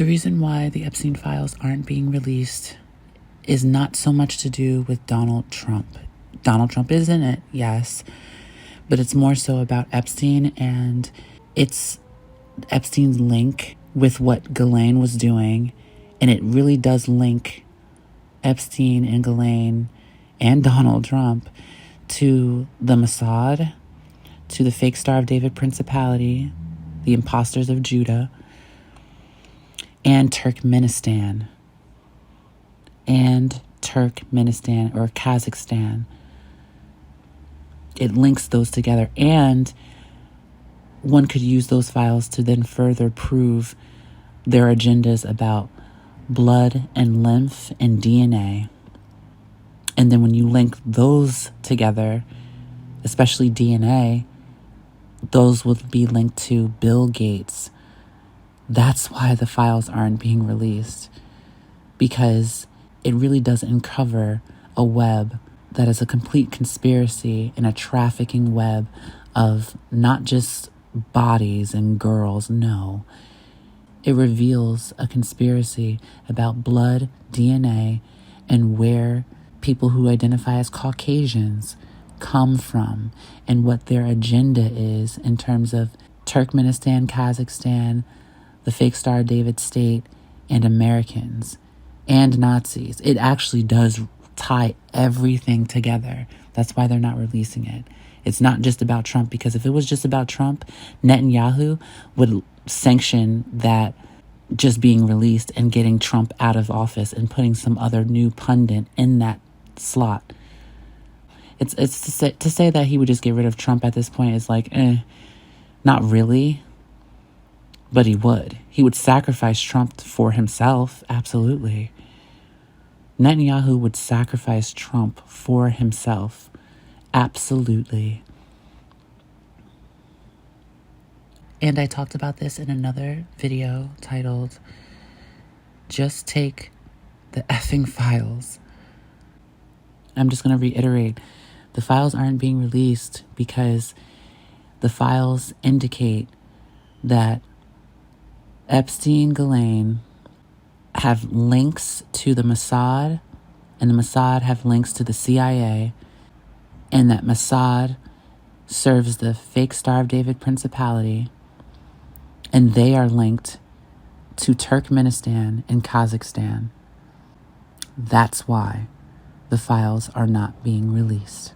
The reason why the Epstein files aren't being released is not so much to do with Donald Trump. Donald Trump is in it, yes, but it's more so about Epstein, and it's Epstein's link with what Ghislaine was doing, and it really does link Epstein and Ghislaine and Donald Trump to the Mossad, to the fake Star of David Principality, the imposters of Judah, and Turkmenistan or Kazakhstan. It links those together, and one could use those files to then further prove their agendas about blood and lymph and DNA. And then when you link those together, especially DNA, those will be linked to Bill Gates. That's why the files aren't being released, because it really does uncover a web that is a complete conspiracy and a trafficking web of not just bodies and girls, no. It reveals a conspiracy about blood, DNA, and where people who identify as Caucasians come from and what their agenda is in terms of Turkmenistan, Kazakhstan, the fake Star David state, and Americans, and Nazis. It actually does tie everything together. That's why they're not releasing it. It's not just about Trump, because if it was just about Trump, Netanyahu would sanction that just being released and getting Trump out of office and putting some other new pundit in that slot. It's to say that he would just get rid of Trump at this point is like, not really. But he would. He would sacrifice Trump for himself, absolutely. Netanyahu would sacrifice Trump for himself, absolutely. And I talked about this in another video titled, Just Take the Effing Files. I'm just going to reiterate, the files aren't being released because the files indicate that Epstein, Ghislaine have links to the Mossad, and the Mossad have links to the CIA, and that Mossad serves the fake Star of David Principality, and they are linked to Turkmenistan and Kazakhstan. That's why the files are not being released.